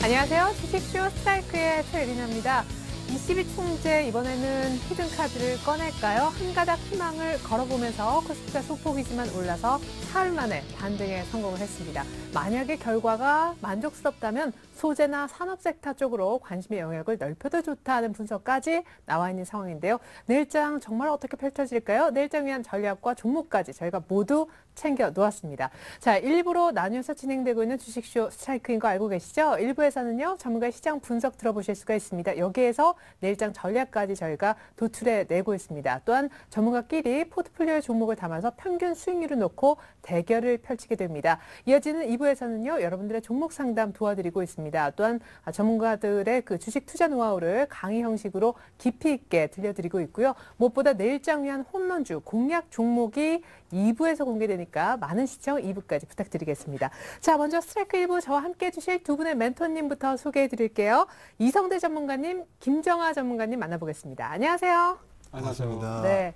안녕하세요. 주식쇼 스트라이크의 최유린입니다. 22총재 이번에는 히든카드를 꺼낼까요? 한 가닥 희망을 걸어보면서 코스피가 소폭이지만 올라서 사흘 만에 반등에 성공을 했습니다. 만약에 결과가 만족스럽다면 소재나 산업 섹터 쪽으로 관심의 영역을 넓혀도 좋다는 분석까지 나와 있는 상황인데요. 내일장 정말 어떻게 펼쳐질까요? 내일장 위한 전략과 종목까지 저희가 모두 챙겨 놓았습니다. 자, 1부로 나뉘어서 진행되고 있는 주식쇼 스트라이크인 거 알고 계시죠? 1부에서는요, 전문가의 시장 분석 들어보실 수가 있습니다. 여기에서 내일장 전략까지 저희가 도출해 내고 있습니다. 또한 전문가끼리 포트폴리오의 종목을 담아서 평균 수익률을 놓고 대결을 펼치게 됩니다. 이어지는 2부에서는요, 여러분들의 종목 상담 도와드리고 있습니다. 또한 전문가들의 그 주식 투자 노하우를 강의 형식으로 깊이 있게 들려드리고 있고요. 무엇보다 내일장 위한 홈런주 공략 종목이 2부에서 공개되니까 많은 시청 2부까지 부탁드리겠습니다. 자, 먼저 스트라이크 1부 저와 함께 해주실 두 분의 멘토님부터 소개해 드릴게요. 이성대 전문가님, 김정아 전문가님 만나보겠습니다. 안녕하세요. 반갑습니다. 네.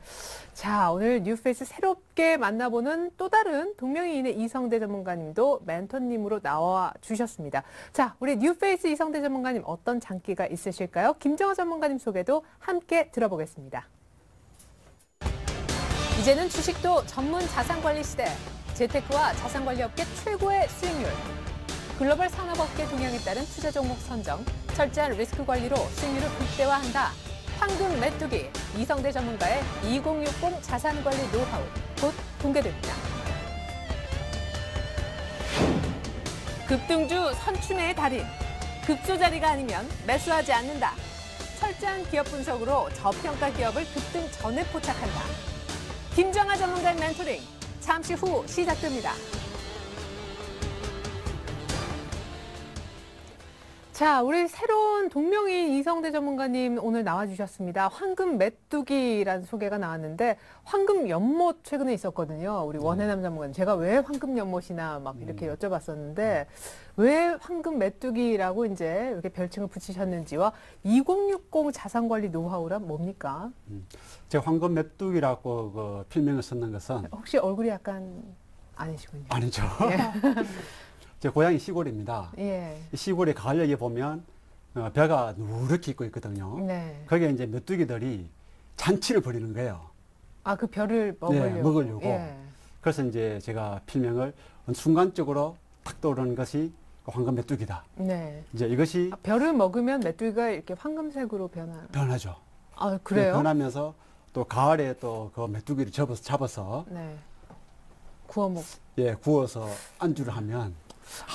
자, 오늘 뉴페이스 새롭게 만나보는 또 다른 동명이인의 이성대 전문가님도 멘토님으로 나와 주셨습니다. 자, 우리 뉴페이스 이성대 전문가님 어떤 장기가 있으실까요? 김정아 전문가님 소개도 함께 들어보겠습니다. 이제는 주식도 전문 자산관리 시대. 재테크와 자산관리업계 최고의 수익률. 글로벌 산업업계 동향에 따른 투자 종목 선정. 철저한 리스크 관리로 수익률을 극대화한다. 황금 메뚜기 이성대 전문가의 2060 자산관리 노하우 곧 공개됩니다. 급등주 선춘의 달인. 급소자리가 아니면 매수하지 않는다. 철저한 기업 분석으로 저평가 기업을 급등 전에 포착한다. 김정아 전문가의 멘토링 잠시 후 시작됩니다. 자, 우리 새로운 동명이인 이성대 전문가님 오늘 나와주셨습니다. 황금 메뚜기라는 소개가 나왔는데 황금 연못 최근에 있었거든요. 우리 원해남 전문가님. 제가 왜 황금 연못이나 막 이렇게 여쭤봤었는데 왜 황금 메뚜기라고 이제 이렇게 별칭을 붙이셨는지와 2060 자산관리 노하우란 뭡니까? 제가 황금 메뚜기라고 그 필명을 썼는 것은 혹시 얼굴이 약간 아니시군요. 아니죠. 예. 제 고향이 시골입니다. 예. 시골에 가을녘에 보면 벼가 누렇게 있고 있거든요. 네. 거기에 이제 메뚜기들이 잔치를 벌이는 거예요. 아, 그 벼를 먹으려고. 네, 먹으려고. 예. 그래서 이제 제가 필명을 순간적으로 탁 떠오르는 것이 황금 메뚜기다. 네. 이제 이것이 벼를 먹으면 메뚜기가 이렇게 황금색으로 변하죠. 아, 그래요? 네, 변하면서 또 가을에 또 그 메뚜기를 잡아서 네. 구워서 안주를 하면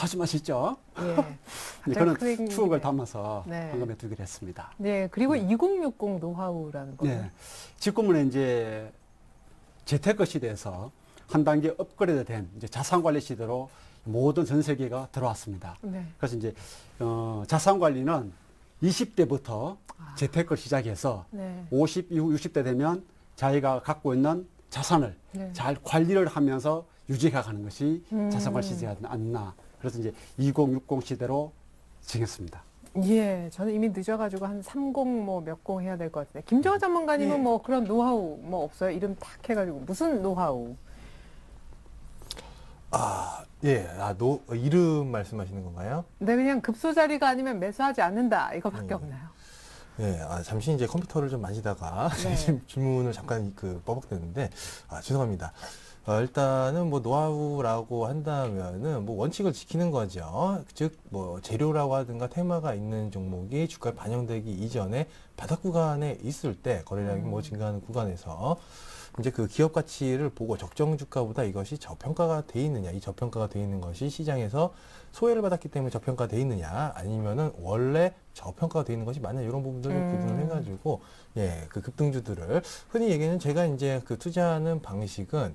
아주 맛있죠. 예. 그런 추억을 담아서 네. 황금 메뚜기를 했습니다. 네. 그리고 2060 노하우라는 거예요. 네. 지금은 이제 재테크 시대에서 한 단계 업그레이드된 이제 자산관리 시대로 모든 전 세계가 들어왔습니다. 네. 그래서 이제 자산관리는 20대부터 재테크를 시작해서 네. 50 이후 60대 되면 자기가 갖고 있는 자산을 네. 잘 관리를 하면서 유지해 가는 것이 자산관리 시대가 아니나. 그래서 이제 2060 시대로 정했습니다. 예, 저는 이미 늦어가지고 한 30 뭐 몇 공 해야 될 것 같은데 김정아 전문가님은 예. 뭐 그런 노하우 뭐 없어요? 이름 탁 해가지고 무슨 노하우? 예, 이름 말씀하시는 건가요? 네, 그냥 급소자리가 아니면 매수하지 않는다 이거밖에 없나요? 네, 잠시 이제 컴퓨터를 좀 만지다가 네. 질문을 잠깐 뻐벅댔는데, 죄송합니다. 일단은 뭐 노하우라고 한다면은 뭐 원칙을 지키는 거죠. 즉, 뭐 재료라고 하든가 테마가 있는 종목이 주가에 반영되기 이전에 바닥 구간에 있을 때 거래량이 뭐 증가하는 구간에서 이제 그 기업 가치를 보고 적정 주가보다 이것이 저평가가 돼 있느냐, 이 저평가가 돼 있는 것이 시장에서 소외를 받았기 때문에 저평가가 돼 있느냐, 아니면은 원래 저평가가 돼 있는 것이 맞냐, 이런 부분들을 구분을 해가지고, 예, 그 급등주들을 흔히 얘기하는 제가 이제 그 투자하는 방식은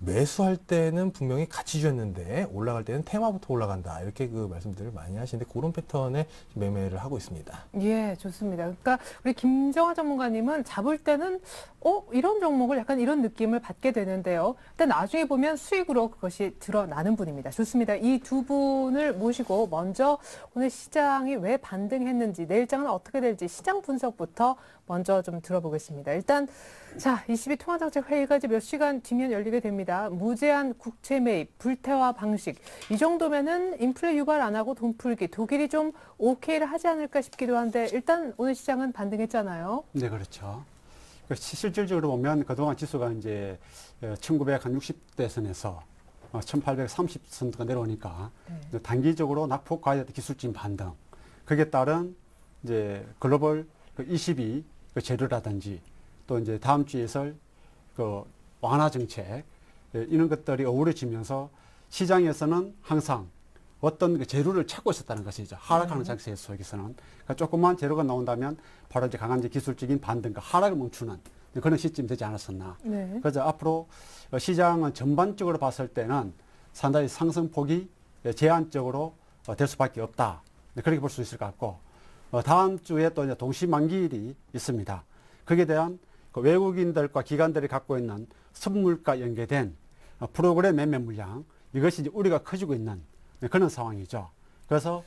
매수할 때는 분명히 가치주였는데 올라갈 때는 테마부터 올라간다. 이렇게 그 말씀들을 많이 하시는데 그런 패턴의 매매를 하고 있습니다. 예, 좋습니다. 그러니까 우리 김정아 전문가님은 잡을 때는 이런 종목을 약간 이런 느낌을 받게 되는데요. 일단 나중에 보면 수익으로 그것이 드러나는 분입니다. 좋습니다. 이 두 분을 모시고 먼저 오늘 시장이 왜 반등했는지, 내일장은 어떻게 될지 시장 분석부터 먼저 좀 들어보겠습니다. 일단 자, 22 통화정책 회의가 이제 몇 시간 뒤면 열리게 됩니다. 무제한 국채 매입, 불태화 방식. 이 정도면은 인플레 유발 안 하고 돈 풀기. 독일이 좀 오케이를 하지 않을까 싶기도 한데 일단 오늘 시장은 반등했잖아요. 네, 그렇죠. 실질적으로 보면 그동안 지수가 이제 1960대 선에서 1830선가 내려오니까 네. 단기적으로 낙폭 과열 기술적인 반등. 거기에 따른 이제 글로벌 22 재료라든지 또 이제 다음 주에 있을 그 완화 정책 이런 것들이 어우러지면서 시장에서는 항상 어떤 그 재료를 찾고 있었다는 것이죠. 하락하는 장세 속에서는. 그러니까 조그만 재료가 나온다면 바로 이제 강한 기술적인 반등과 하락을 멈추는 그런 시점이 되지 않았었나. 네. 그래서 앞으로 시장은 전반적으로 봤을 때는 상당히 상승폭이 제한적으로 될 수밖에 없다. 그렇게 볼 수 있을 것 같고, 다음 주에 또 이제 동시만기일이 있습니다. 거기에 대한 그 외국인들과 기관들이 갖고 있는 선물과 연계된 프로그램 매매 물량, 이것이 이제 우리가 커지고 있는 그런 상황이죠. 그래서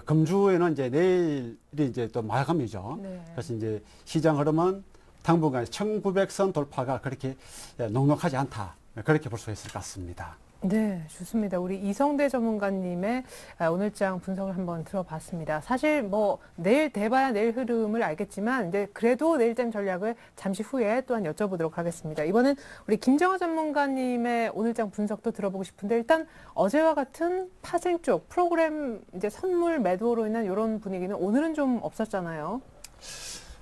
금주에는 이제 내일이 이제 또 마감이죠. 네. 그래서 이제 시장 흐름은 당분간 1900선 돌파가 그렇게 넉넉하지 않다. 그렇게 볼 수 있을 것 같습니다. 네, 좋습니다. 우리 이성대 전문가님의 오늘장 분석을 한번 들어봤습니다. 사실 뭐 내일 돼봐야 내일 흐름을 알겠지만 이제 그래도 내일장 전략을 잠시 후에 또한 여쭤보도록 하겠습니다. 이번엔 우리 김정아 전문가님의 오늘장 분석도 들어보고 싶은데 일단 어제와 같은 파생 쪽 프로그램 이제 선물 매도로 인한 이런 분위기는 오늘은 좀 없었잖아요.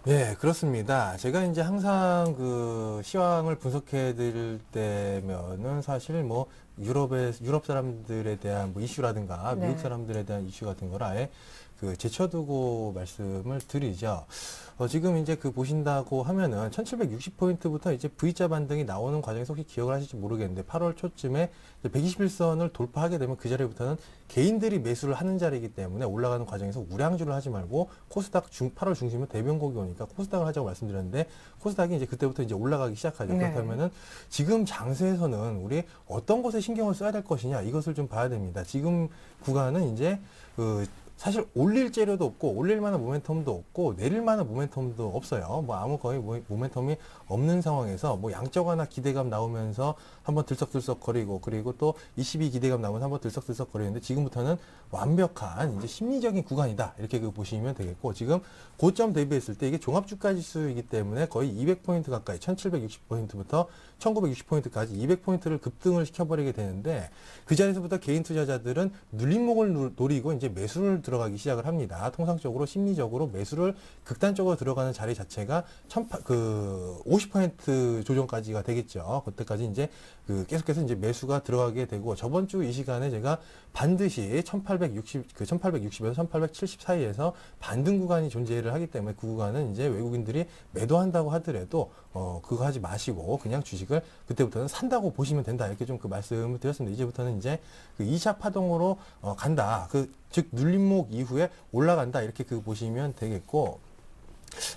네, 그렇습니다. 제가 이제 항상 그 시황을 분석해 드릴 때면은 사실 뭐 유럽 사람들에 대한 뭐 이슈라든가 네. 미국 사람들에 대한 이슈 같은 걸 아예 그 제쳐두고 말씀을 드리죠. 지금 이제 그 보신다고 하면은 1760포인트부터 이제 V자 반등이 나오는 과정에서 혹시 기억을 하실지 모르겠는데 8월 초쯤에 121선을 돌파하게 되면 그 자리부터는 개인들이 매수를 하는 자리이기 때문에 올라가는 과정에서 우량주를 하지 말고 코스닥 8월 중심에 대변곡이 오니까 코스닥을 하자고 말씀드렸는데 코스닥이 이제 그때부터 이제 올라가기 시작하죠. 네. 그렇다면은 지금 장세에서는 우리 어떤 것에 신경을 써야 될 것이냐 이것을 좀 봐야 됩니다. 지금 구간은 이제 사실 올릴 재료도 없고 올릴 만한 모멘텀도 없고 내릴 만한 모멘텀도 없어요. 뭐 아무 거의 모멘텀이 없는 상황에서 뭐 양적 완화 기대감 나오면서 한번 들썩들썩 거리고 그리고 또 22 기대감 나오면서 한번 들썩들썩 거리는데 지금부터는 완벽한 이제 심리적인 구간이다. 이렇게 보시면 되겠고 지금 고점 대비했을 때 이게 종합주가 지수이기 때문에 거의 200포인트 가까이 1760포인트부터 1960포인트까지 200포인트를 급등을 시켜버리게 되는데 그 자리에서부터 개인 투자자들은 눌림목을 노리고 이제 매수를 들어가기 시작을 합니다. 통상적으로 심리적으로 매수를 극단적으로 들어가는 자리 자체가 50% 조정까지가 되겠죠. 그때까지 이제 계속해서 이제 매수가 들어가게 되고 저번 주 이 시간에 제가 반드시 1860에서 1870 사이에서 반등 구간이 존재를 하기 때문에 그 구간은 이제 외국인들이 매도한다고 하더라도 그거 하지 마시고 그냥 주식을 그때부터는 산다고 보시면 된다. 이렇게 좀 그 말씀을 드렸습니다. 이제부터는 이제 그 2차 파동으로 간다. 즉 눌림목 이후에 올라간다. 이렇게 보시면 되겠고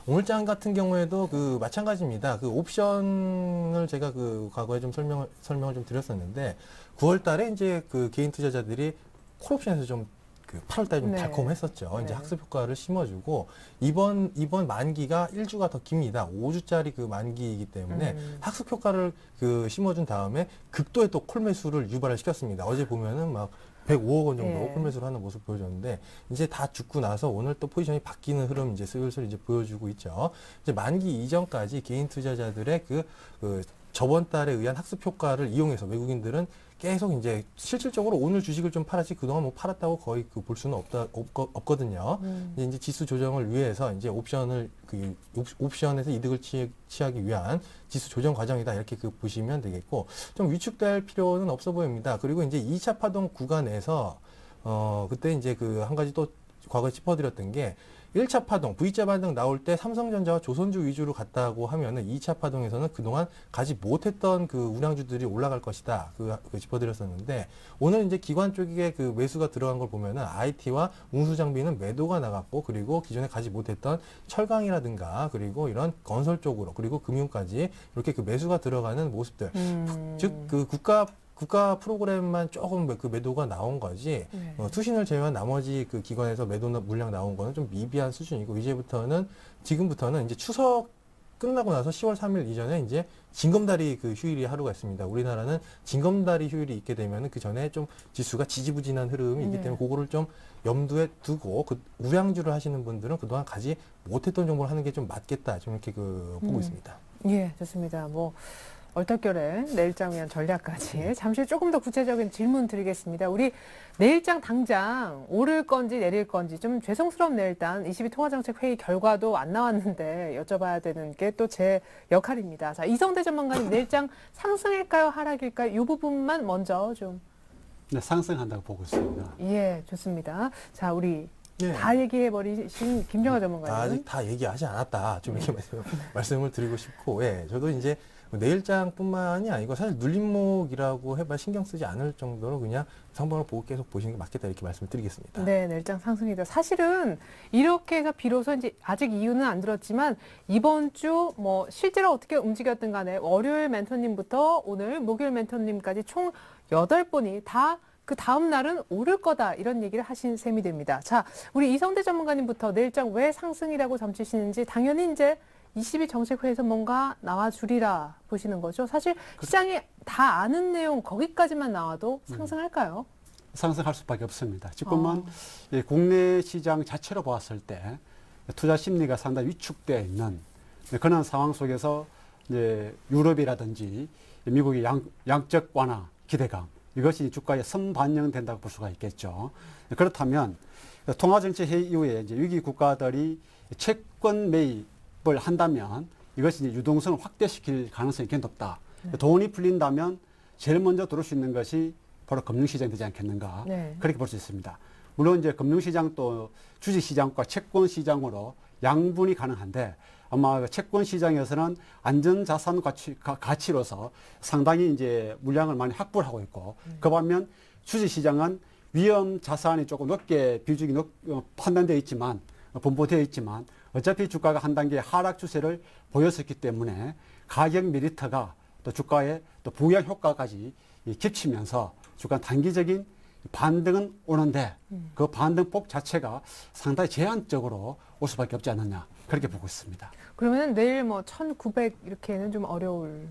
오늘장 같은 경우에도 마찬가지입니다. 옵션을 제가 과거에 좀 설명을 좀 드렸었는데 9월 달에 이제 개인 투자자들이 콜옵션에서 좀 8월 달에 좀 네. 달콤했었죠. 이제 네. 학습 효과를 심어주고 이번 만기가 1주가 더 깁니다. 5주짜리 만기이기 때문에 학습 효과를 심어준 다음에 극도의 또 콜 매수를 유발을 시켰습니다. 어제 보면은 막 105억 원 정도 네. 콜매수를 하는 모습 보여줬는데 이제 다 죽고 나서 오늘 또 포지션이 바뀌는 흐름 이제 슬슬 이제 보여주고 있죠. 이제 만기 이전까지 개인 투자자들의 저번 달에 의한 학습 효과를 이용해서 외국인들은 계속 이제 실질적으로 오늘 주식을 좀 팔았지 그동안 뭐 팔았다고 거의 볼 수는 없거든요. 이제 지수 조정을 위해서 이제 옵션에서 이득을 취하기 위한 지수 조정 과정이다. 이렇게 보시면 되겠고 좀 위축될 필요는 없어 보입니다. 그리고 이제 2차 파동 구간에서 그때 이제 한 가지 또 과거에 짚어드렸던 게 1차 파동, V자 반등 나올 때 삼성전자와 조선주 위주로 갔다고 하면은 2차 파동에서는 그동안 가지 못했던 그 우량주들이 올라갈 것이다. 그 짚어드렸었는데 오늘 이제 기관 쪽에 그 매수가 들어간 걸 보면은 IT와 운수장비는 매도가 나갔고 그리고 기존에 가지 못했던 철강이라든가 그리고 이런 건설 쪽으로 그리고 금융까지 이렇게 그 매수가 들어가는 모습들. 즉 그 국가 프로그램만 조금 그 매도가 나온 거지 네. 투신을 제외한 나머지 그 기관에서 매도 물량 나온 거는 좀 미비한 수준이고 지금부터는 이제 추석 끝나고 나서 10월 3일 이전에 이제 징검다리 그 휴일이 하루가 있습니다. 우리나라는 징검다리 휴일이 있게 되면 그 전에 좀 지수가 지지부진한 흐름이 있기 때문에 그거를 좀 염두에 두고 그 우량주를 하시는 분들은 그동안 가지 못했던 정보를 하는 게 좀 맞겠다. 좀 이렇게 보고 있습니다. 예, 좋습니다. 뭐 얼떨결에 내일장 위한 전략까지 잠시 조금 더 구체적인 질문 드리겠습니다. 우리 내일장 당장 오를 건지 내릴 건지 좀 죄송스럽네요. 일단 22 통화정책회의 결과도 안 나왔는데 여쭤봐야 되는 게 또 제 역할입니다. 자, 이성대 전문가님 내일장 상승일까요? 하락일까요? 이 부분만 먼저 좀. 네, 상승한다고 보고 있습니다. 예, 좋습니다. 자, 우리 네. 다 얘기해버리신 김정아 전문가님. 아직 다 얘기하지 않았다. 좀 이렇게 말씀을 드리고 싶고, 예, 저도 이제 내일장뿐만이 아니고 사실 눌림목이라고 해봐 신경 쓰지 않을 정도로 그냥 상방을 보고 계속 보시는 게 맞겠다 이렇게 말씀을 드리겠습니다. 네, 내일장 상승이다. 사실은 이렇게 해서 비로소 이제 아직 이유는 안 들었지만 이번 주 뭐 실제로 어떻게 움직였든 간에 월요일 멘토님부터 오늘 목요일 멘토님까지 총 8분이 다 그 다음 날은 오를 거다 이런 얘기를 하신 셈이 됩니다. 자, 우리 이성대 전문가님부터 내일장 왜 상승이라고 점치시는지 당연히 이제 22 정책회의에서 뭔가 나와주리라 보시는 거죠. 사실 시장이 다 아는 내용 거기까지만 나와도 상승할까요? 상승할 수밖에 없습니다. 지금은 국내 시장 자체로 보았을 때 투자 심리가 상당히 위축되어 있는 그런 상황 속에서 이제 유럽이라든지 미국의 양적 완화 기대감 이것이 주가에 선반영된다고 볼 수가 있겠죠. 그렇다면 통화정책회의 이후에 이제 위기 국가들이 채권 매입을 한다면 이것이 이제 유동성을 확대시킬 가능성이 굉장히 높다. 돈이 풀린다면 제일 먼저 들어올 수 있는 것이 바로 금융시장이 되지 않겠는가. 네. 그렇게 볼 수 있습니다. 물론 이제 금융시장도 주식시장과 채권시장으로 양분이 가능한데 아마 채권시장에서는 안전자산 가치로서 상당히 이제 물량을 많이 확보를 하고 있고 그 반면 주식시장은 위험 자산이 조금 높게 비중이 판단되어 있지만 분포되어 있지만 어차피 주가가 한 단계 하락 추세를 보였었기 때문에 가격 메리트가 또 주가에 또 부양 효과까지 겹치면서 주가 단기적인 반등은 오는데 그 반등폭 자체가 상당히 제한적으로 올 수밖에 없지 않느냐 그렇게 보고 있습니다. 그러면 내일 뭐 1900 이렇게는 좀 어려울.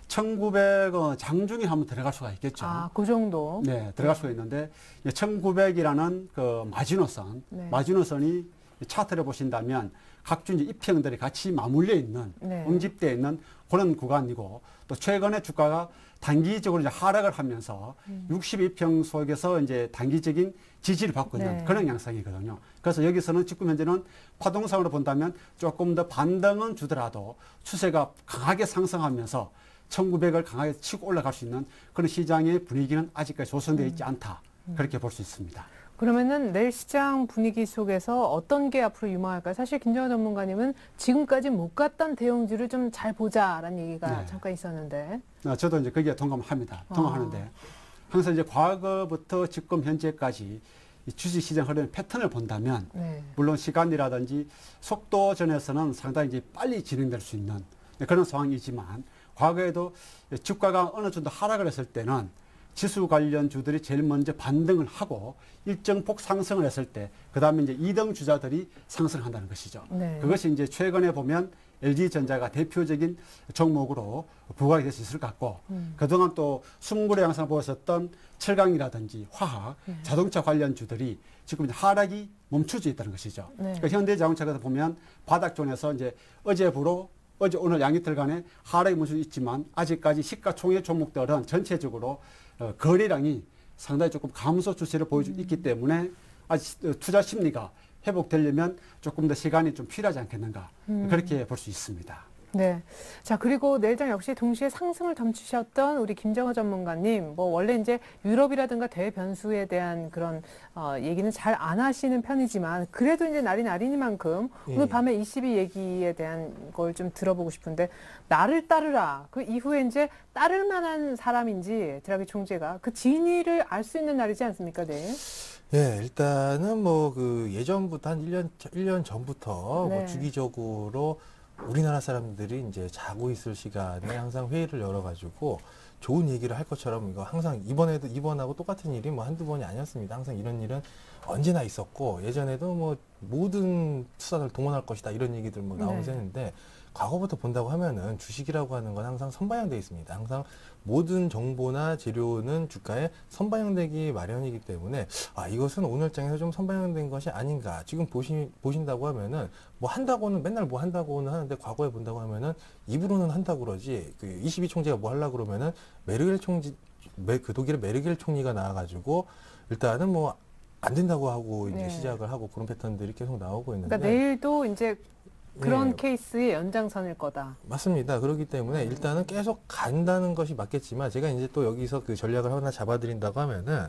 1900은 장중에 한번 들어갈 수가 있겠죠. 아, 그 정도. 네, 들어갈 수가 있는데 1900이라는 그 마지노선, 네. 마지노선이 차트를 보신다면 각종 이제 입형들이 같이 맞물려 있는 네. 응집되어 있는 그런 구간이고 또 최근에 주가가 단기적으로 이제 하락을 하면서 62평 속에서 이제 단기적인 지지를 받고 있는 네. 그런 양상이거든요. 그래서 여기서는 지금 현재는 파동상으로 본다면 조금 더 반등은 주더라도 추세가 강하게 상승하면서 1900을 강하게 치고 올라갈 수 있는 그런 시장의 분위기는 아직까지 조성되어 있지 않다. 그렇게 볼 수 있습니다. 그러면은 내일 시장 분위기 속에서 어떤 게 앞으로 유망할까요? 사실 김정아 전문가님은 지금까지 못 갔던 대형주를 좀 잘 보자라는 얘기가 네. 잠깐 있었는데. 저도 이제 거기에 동감합니다. 동감하는데 항상 이제 과거부터 지금 현재까지 이 주식시장 흐르는 패턴을 본다면 네. 물론 시간이라든지 속도전에서는 상당히 이제 빨리 진행될 수 있는 그런 상황이지만 과거에도 주가가 어느 정도 하락을 했을 때는 지수 관련 주들이 제일 먼저 반등을 하고 일정 폭 상승을 했을 때 그다음에 이제 2등 주자들이 상승한다는 것이죠. 네. 그것이 이제 최근에 보면 LG전자가 대표적인 종목으로 부각이 될 수 있을 것 같고 그동안 또 숨고래 양상 보였었던 철강이라든지 화학, 자동차 관련 주들이 지금 이제 하락이 멈춰져 있다는 것이죠. 네. 그러니까 현대자동차에서 보면 바닥존에서 이제 어제 오늘 양이틀 간에 하락이 멈춰져 있지만 아직까지 시가총액 종목들은 전체적으로 거래량이 상당히 조금 감소 추세를 보여주고 있기 때문에 아직 투자 심리가 회복되려면 조금 더 시간이 좀 필요하지 않겠는가 그렇게 볼 수 있습니다. 네. 자, 그리고 내일장 역시 동시에 상승을 점치셨던 우리 김정하 전문가님, 뭐 원래 이제 유럽이라든가 대변수에 대한 그런 얘기는 잘 안 하시는 편이지만 그래도 이제 날이 날이니만큼 예. 오늘 밤에 22 얘기에 대한 걸 좀 들어보고 싶은데 나를 따르라. 그 이후에 이제 따를 만한 사람인지 드라기 총재가 그 진위를 알 수 있는 날이지 않습니까, 내일? 예, 일단은 뭐 그 예전부터 한 1년 전부터 네. 뭐 주기적으로 우리나라 사람들이 이제 자고 있을 시간에 항상 회의를 열어가지고 좋은 얘기를 할 것처럼 이거 항상 이번하고 똑같은 일이 뭐 한두 번이 아니었습니다. 항상 이런 일은 언제나 있었고 예전에도 뭐 모든 투자를 동원할 것이다 이런 얘기들 뭐 나오면서 네. 했는데 과거부터 본다고 하면은 주식이라고 하는 건 항상 선반영되어 있습니다. 항상 모든 정보나 재료는 주가에 선반영되기 마련이기 때문에 이것은 오늘장에서 좀 선반영된 것이 아닌가. 지금 보신다고 하면은 뭐 한다고는 맨날 뭐 한다고는 하는데 과거에 본다고 하면은 입으로는 한다고 그러지. 그 22 총재가 뭐 하려고 그러면은 독일의 메르겔 총리가 나와가지고 일단은 뭐 안 된다고 하고 이제 네. 시작을 하고 그런 패턴들이 계속 나오고 있는데. 그러니까 내일도 이제 그런 예. 케이스의 연장선일 거다. 맞습니다. 그렇기 때문에 일단은 계속 간다는 것이 맞겠지만 제가 이제 또 여기서 그 전략을 하나 잡아드린다고 하면은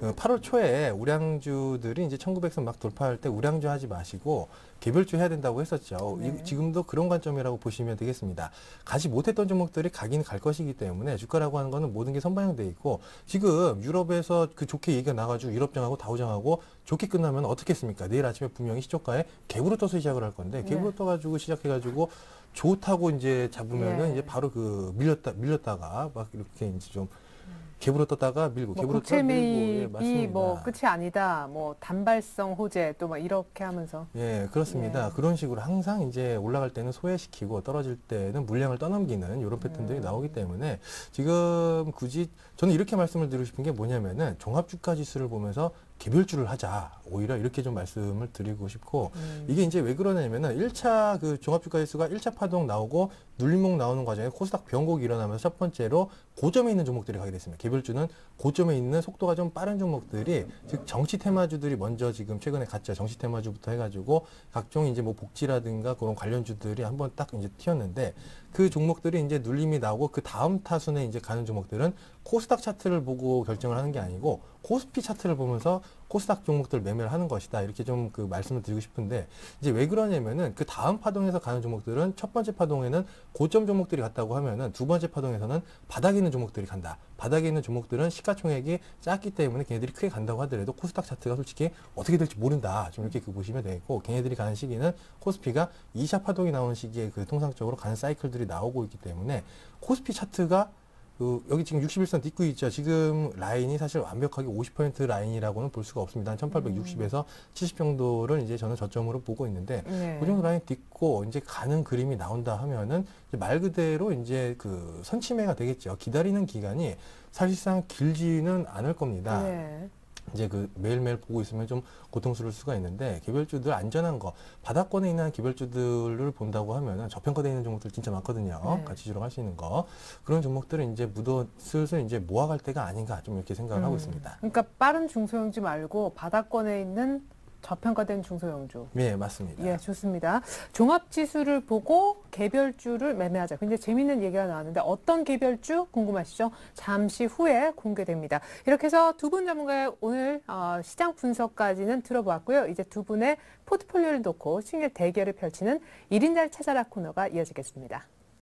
네. 8월 초에 우량주들이 이제 1900선 막 돌파할 때 우량주 하지 마시고 개별주 해야 된다고 했었죠. 네. 지금도 그런 관점이라고 보시면 되겠습니다. 가지 못했던 종목들이 가긴 갈 것이기 때문에 주가라고 하는 거는 모든 게 선반영돼 있고 지금 유럽에서 그 좋게 얘기가 나가지고 유럽장하고 다우장하고 좋게 끝나면 어떻겠습니까? 내일 아침에 분명히 시초가에 갭으로 떠서 시작을 할 건데 갭으로 네. 떠가지고 시작해가지고 좋다고 이제 잡으면은 예. 이제 바로 그 밀렸다가 막 이렇게 이제 좀 갭으로 떴다가 밀고 뭐 갭으로 국채 떴다가 밀고 매입이 예, 맞습니다. 뭐 끝이 아니다. 뭐 단발성 호재 또 막 이렇게 하면서 예, 그렇습니다. 예. 그런 식으로 항상 이제 올라갈 때는 소외시키고 떨어질 때는 물량을 떠넘기는 이런 패턴들이 나오기 때문에 지금 굳이 저는 이렇게 말씀을 드리고 싶은 게 뭐냐면은 종합주가 지수를 보면서 개별주를 하자. 오히려 이렇게 좀 말씀을 드리고 싶고 이게 이제 왜 그러냐면은 1차 그 종합주가 지수가 1차 파동 나오고 눌림목 나오는 과정에 코스닥 변곡이 일어나면서 첫 번째로 고점에 있는 종목들이 가게 됐습니다. 개별주는 고점에 있는 속도가 좀 빠른 종목들이 즉 정치 테마주들이 먼저 지금 최근에 갔죠. 정치 테마주부터 해가지고 각종 이제 뭐 복지라든가 그런 관련주들이 한번 딱 이제 튀었는데 그 종목들이 이제 눌림이 나오고 그 다음 타순에 이제 가는 종목들은 코스닥 차트를 보고 결정을 하는 게 아니고 코스피 차트를 보면서 코스닥 종목들 매매를 하는 것이다. 이렇게 좀 그 말씀을 드리고 싶은데 이제 왜 그러냐면은 그 다음 파동에서 가는 종목들은 첫 번째 파동에는 고점 종목들이 갔다고 하면은 두 번째 파동에서는 바닥에 있는 종목들이 간다. 바닥에 있는 종목들은 시가총액이 작기 때문에 걔네들이 크게 간다고 하더라도 코스닥 차트가 솔직히 어떻게 될지 모른다. 좀 이렇게 그 보시면 되겠고 걔네들이 가는 시기는 코스피가 2차 파동이 나오는 시기에 그 통상적으로 가는 사이클들이 나오고 있기 때문에 코스피 차트가 여기 지금 61선 딛고 있죠. 지금 라인이 사실 완벽하게 50% 라인이라고는 볼 수가 없습니다. 한 1860에서 70 정도를 이제 저는 저점으로 보고 있는데 네. 그 정도 라인 딛고 이제 가는 그림이 나온다 하면은 이제 말 그대로 이제 그 선침해가 되겠죠. 기다리는 기간이 사실상 길지는 않을 겁니다. 네. 이제 그 매일매일 보고 있으면 좀 고통스러울 수가 있는데 개별주들 안전한 거 바닥권에 있는 개별주들을 본다고 하면은 저평가되어 있는 종목들 진짜 많거든요. 네. 가치주로 할 수 있는 거 그런 종목들은 이제 슬슬 이제 모아갈 때가 아닌가 좀 이렇게 생각을 하고 있습니다. 그러니까 빠른 중소형주 말고 바닥권에 있는 저평가된 중소형주. 네, 맞습니다. 예, 좋습니다. 종합지수를 보고 개별주를 매매하자. 굉장히 재밌는 얘기가 나왔는데 어떤 개별주 궁금하시죠? 잠시 후에 공개됩니다. 이렇게 해서 두 분 전문가의 오늘 시장 분석까지는 들어보았고요. 이제 두 분의 포트폴리오를 놓고 승률 대결을 펼치는 1인자를 찾아라 코너가 이어지겠습니다.